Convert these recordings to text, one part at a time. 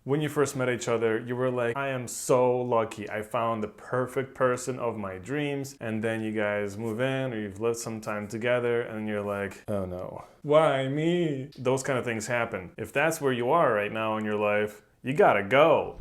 When you first met each other, you were like, I am so lucky. I found the perfect person of my dreams. And then you guys move in or you've lived some time together and you're like, oh no, why me? Those kind of things happen. If that's where you are right now in your life, you gotta go.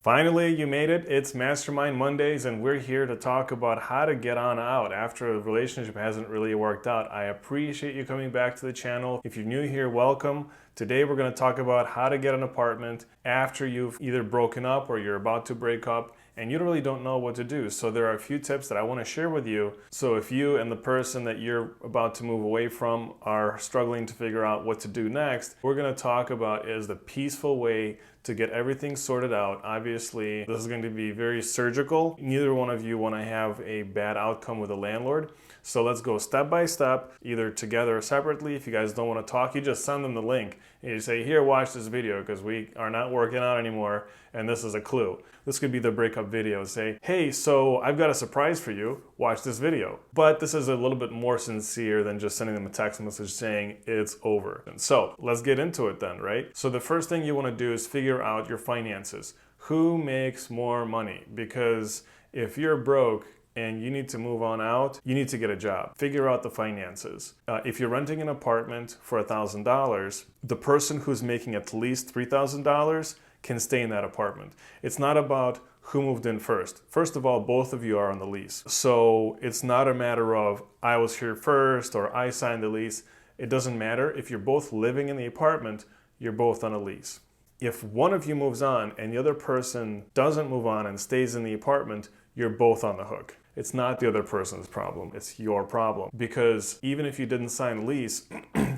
Finally, you made it. It's Mastermind Mondays, and we're here to talk about how to get on out after a relationship hasn't really worked out. I appreciate you coming back to the channel. If you're new here, welcome. Today, we're going to talk about how to get an apartment after you've either broken up or you're about to break up and you really don't know what to do. So there are a few tips that I want to share with you. So if you and the person that you're about to move away from are struggling to figure out what to do next, we're going to talk about is the peaceful way to get everything sorted out. Obviously, this is going to be very surgical. Neither one of you want to have a bad outcome with a landlord. So let's go step by step, either together or separately. If you guys don't want to talk, you just send them the link. And you say, here, watch this video because we are not working out anymore and this is a clue. This could be the breakup video. Say, hey, so I've got a surprise for you. Watch this video. But this is a little bit more sincere than just sending them a text message saying it's over. And so let's get into it then, right? So the first thing you want to do is figure out your finances. Who makes more money? Because if you're broke, and you need to move on out, you need to get a job. Figure out the finances. If you're renting an apartment for $1,000, the person who's making at least $3,000 can stay in that apartment. It's not about who moved in first. First of all, both of you are on the lease. So it's not a matter of I was here first or I signed the lease. It doesn't matter. If you're both living in the apartment, you're both on a lease. If one of you moves on and the other person doesn't move on and stays in the apartment, you're both on the hook. It's not the other person's problem, it's your problem. Because even if you didn't sign a lease,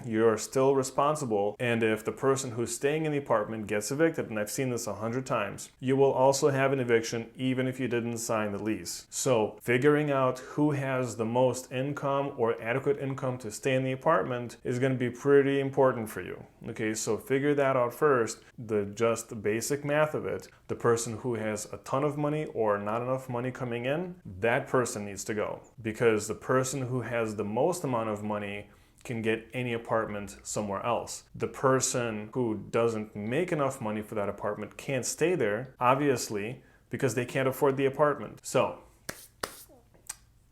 you're still responsible. And if the person who's staying in the apartment gets evicted, and I've seen this 100 times, you will also have an eviction even if you didn't sign the lease. So figuring out who has the most income or adequate income to stay in the apartment is going to be pretty important for you. Okay, so figure that out first, just the basic math of it. The person who has a ton of money or not enough money coming in, that person needs to go, because the person who has the most amount of money can get any apartment somewhere else. The person who doesn't make enough money for that apartment can't stay there, obviously, because they can't afford the apartment. So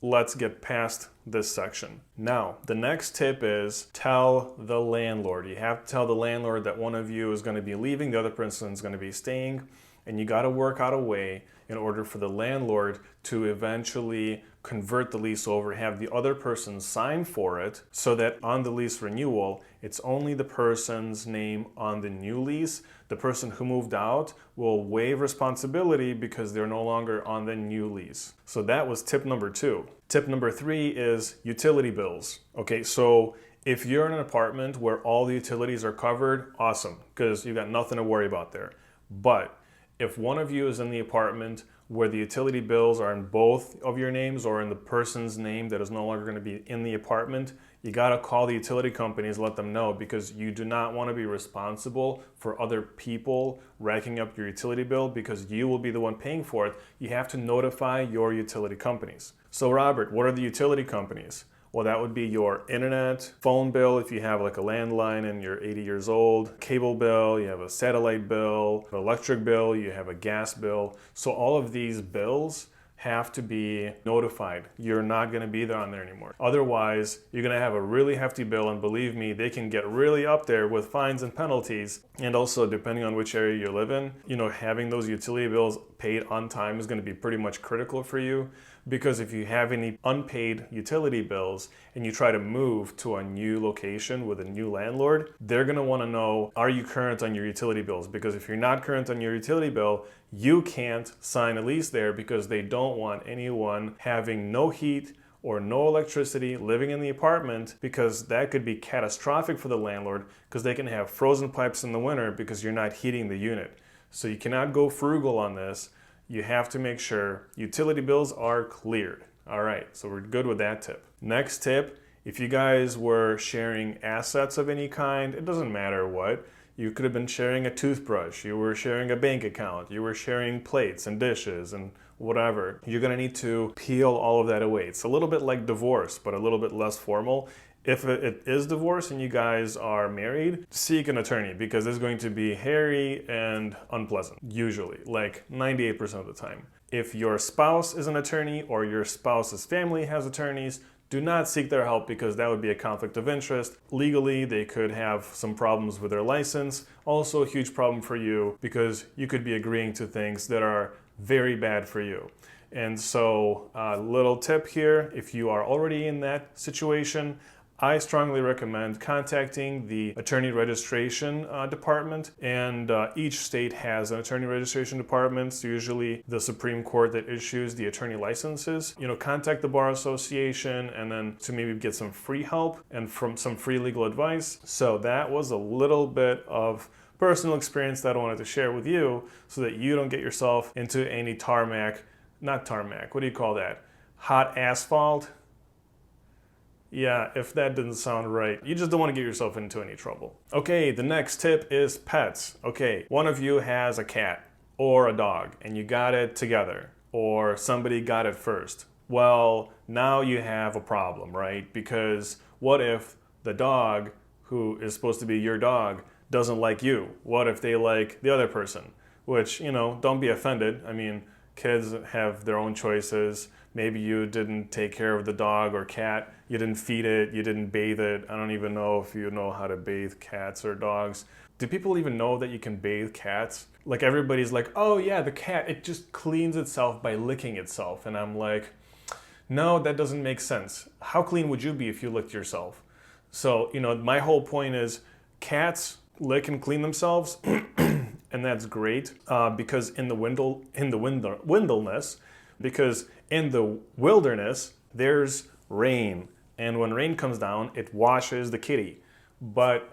let's get past this section. Now, the next tip is tell the landlord. You have to tell the landlord that one of you is going to be leaving, the other person is going to be staying, and you got to work out a way in order for the landlord to eventually convert the lease over, have the other person sign for it, so that on the lease renewal, it's only the person's name on the new lease. The person who moved out will waive responsibility because they're no longer on the new lease. So that was tip number 2. Tip number 3 is utility bills. Okay, so if you're in an apartment where all the utilities are covered, awesome, because you've got nothing to worry about there. But if one of you is in the apartment where the utility bills are in both of your names or in the person's name that is no longer going to be in the apartment, you got to call the utility companies, let them know, because you do not want to be responsible for other people racking up your utility bill because you will be the one paying for it. You have to notify your utility companies. So Robert, what are the utility companies? Well, that would be your internet, phone bill if you have like a landline and you're 80 years old, cable bill, you have a satellite bill, an electric bill, you have a gas bill. So all of these bills have to be notified. You're not going to be there on there anymore. Otherwise, you're going to have a really hefty bill, and believe me, they can get really up there with fines and penalties. And also, depending on which area you live in, having those utility bills paid on time is going to be pretty much critical for you, because if you have any unpaid utility bills and you try to move to a new location with a new landlord, they're going to want to know, are you current on your utility bills? Because if you're not current on your utility bill, you can't sign a lease there, because they don't want anyone having no heat or no electricity living in the apartment, because that could be catastrophic for the landlord, because they can have frozen pipes in the winter because you're not heating the unit. So you cannot go frugal on this. You have to make sure utility bills are cleared. All right, so we're good with that tip. Next tip, if you guys were sharing assets of any kind, it doesn't matter what. You could have been sharing a toothbrush, you were sharing a bank account, you were sharing plates and dishes and whatever. You're gonna need to peel all of that away. It's a little bit like divorce, but a little bit less formal. If it is divorce and you guys are married, seek an attorney, because it's going to be hairy and unpleasant, usually, like 98% of the time. If your spouse is an attorney or your spouse's family has attorneys, do not seek their help, because that would be a conflict of interest. Legally, they could have some problems with their license. Also a huge problem for you, because you could be agreeing to things that are very bad for you. And so, little tip here, if you are already in that situation, I strongly recommend contacting the attorney registration department, and each state has an attorney registration department. It's usually the Supreme Court that issues the attorney licenses. Contact the Bar Association, and then to maybe get some free help and from some free legal advice. So that was a little bit of personal experience that I wanted to share with you, so that you don't get yourself into any not tarmac, what do you call that? Hot asphalt? Yeah, if that didn't sound right, you just don't want to get yourself into any trouble. Okay, the next tip is pets. Okay, one of you has a cat or a dog and you got it together, or somebody got it first. Well, now you have a problem, right? Because what if the dog, who is supposed to be your dog, doesn't like you? What if they like the other person? Which, don't be offended. I mean, kids have their own choices. Maybe you didn't take care of the dog or cat. You didn't feed it. You didn't bathe it. I don't even know if you know how to bathe cats or dogs. Do people even know that you can bathe cats? Like, everybody's like, oh yeah, the cat, it just cleans itself by licking itself. And I'm like, no, that doesn't make sense. How clean would you be if you licked yourself? So, my whole point is, cats lick and clean themselves, and that's great, because in the wilderness, there's rain, and when rain comes down, it washes the kitty. But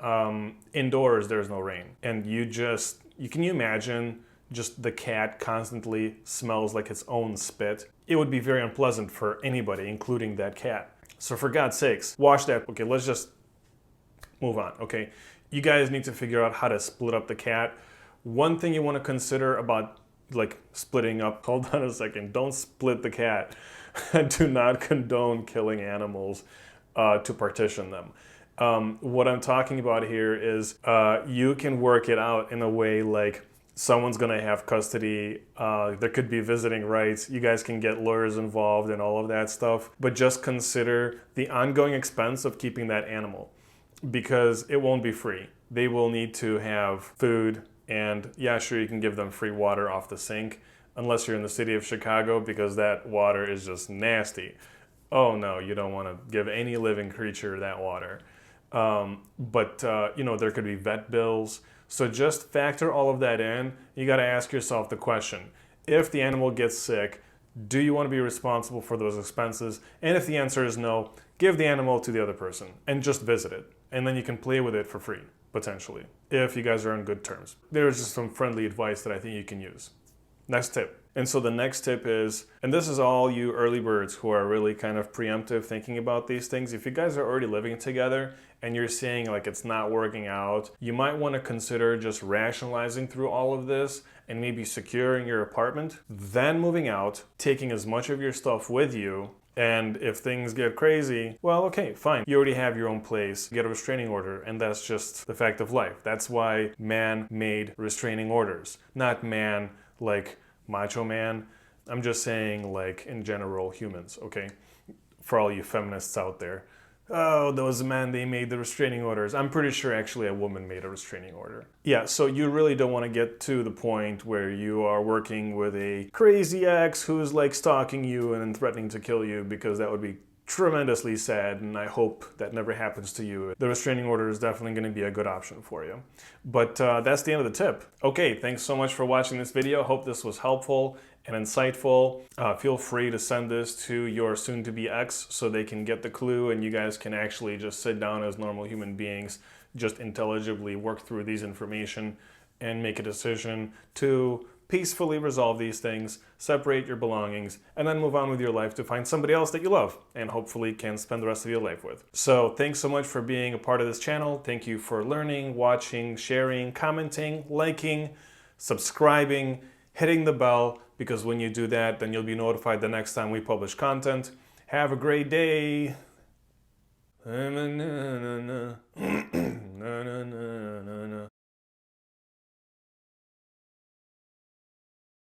indoors, there's no rain, and can you imagine just the cat constantly smells like its own spit? It would be very unpleasant for anybody, including that cat. So for God's sakes, wash that. Okay, let's just move on. Okay, you guys need to figure out how to split up the cat. One thing you want to consider about splitting up, hold on a second, don't split the cat. Do not condone killing animals to partition them. What I'm talking about here is you can work it out in a way like someone's gonna have custody, there could be visiting rights, you guys can get lawyers involved and all of that stuff, but just consider the ongoing expense of keeping that animal, because it won't be free. They will need to have food, and yeah, sure, you can give them free water off the sink, unless you're in the city of Chicago, because that water is just nasty. Oh no, you don't want to give any living creature that water. But there could be vet bills. So just factor all of that in. You got to ask yourself the question, if the animal gets sick, do you want to be responsible for those expenses? And if the answer is no, give the animal to the other person and just visit it. And then you can play with it for free, potentially, if you guys are on good terms. There's just some friendly advice that I think you can use. Next tip. And so the next tip is, and this is all you early birds who are really kind of preemptive thinking about these things. If you guys are already living together and you're seeing like it's not working out, you might want to consider just rationalizing through all of this and maybe securing your apartment, then moving out, taking as much of your stuff with you. And if things get crazy, well, okay, fine. You already have your own place, get a restraining order, and that's just the fact of life. That's why man made restraining orders, not man like macho man. I'm just saying, like, in general, humans, okay? For all you feminists out there. Oh, those men, they made the restraining orders. I'm pretty sure actually a woman made a restraining order. Yeah, so you really don't want to get to the point where you are working with a crazy ex who's like stalking you and threatening to kill you, because that would be tremendously sad, and I hope that never happens to you. The restraining order is definitely going to be a good option for you. But that's the end of the tip. Okay, thanks so much for watching this video. Hope this was helpful and insightful. Feel free to send this to your soon-to-be ex so they can get the clue, and you guys can actually just sit down as normal human beings, just intelligibly work through these information and make a decision to peacefully resolve these things, separate your belongings, and then move on with your life to find somebody else that you love and hopefully can spend the rest of your life with. So thanks so much for being a part of this channel. Thank you for learning, watching, sharing, commenting, liking, subscribing, hitting the bell because when you do that, then you'll be notified the next time we publish content. Have a great day.